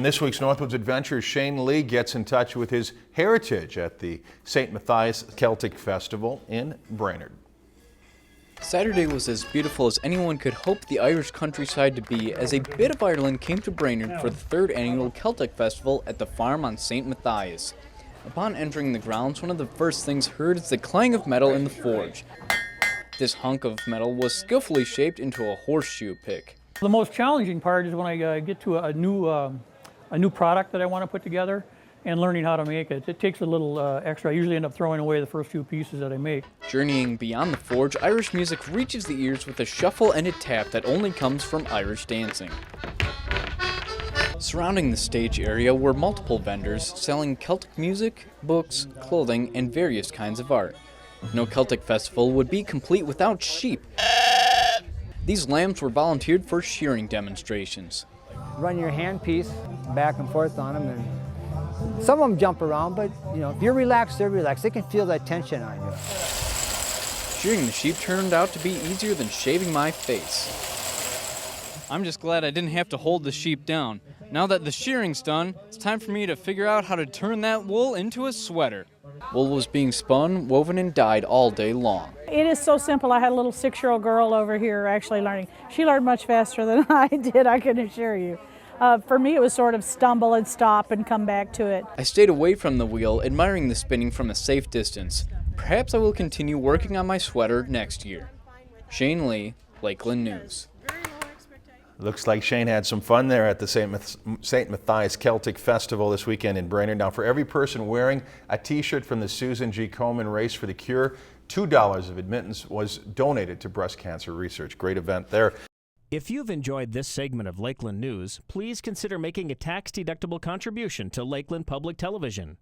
This week's Northwoods Adventure, Shane Lee gets in touch with his heritage at the St. Mathias Celtic Festival in Brainerd. Saturday was as beautiful as anyone could hope the Irish countryside to be as a bit of Ireland came to Brainerd for the third annual Celtic Festival at the farm on St. Matthias. Upon entering the grounds, one of the first things heard is the clang of metal in the forge. This hunk of metal was skillfully shaped into a horseshoe pick. The most challenging part is when I get to a new product that I want to put together and learning how to make it. It takes a little extra. I usually end up throwing away the first few pieces that I make. Journeying beyond the forge, Irish music reaches the ears with a shuffle and a tap that only comes from Irish dancing. Surrounding the stage area were multiple vendors selling Celtic music, books, clothing, and various kinds of art. No Celtic festival would be complete without sheep. These lambs were volunteered for shearing demonstrations. Run your handpiece back and forth on them, and some of them jump around, but if you're relaxed, they're relaxed. They can feel that tension on you. Shearing the sheep turned out to be easier than shaving my face. I'm just glad I didn't have to hold the sheep down. Now that the shearing's done, it's time for me to figure out how to turn that wool into a sweater. Wool was being spun, woven, and dyed all day long. It is so simple. I had a little 6-year-old girl over here actually learning. She learned much faster than I did, I can assure you. For me, it was sort of stumble and stop and come back to it. I stayed away from the wheel, admiring the spinning from a safe distance. Perhaps I will continue working on my sweater next year. Shane Lee, Lakeland News. Looks like Shane had some fun there at the St. Matthias Celtic Festival this weekend in Brainerd. Now, for every person wearing a T-shirt from the Susan G. Komen Race for the Cure, $2 of admittance was donated to breast cancer research. Great event there. If you've enjoyed this segment of Lakeland News, please consider making a tax-deductible contribution to Lakeland Public Television.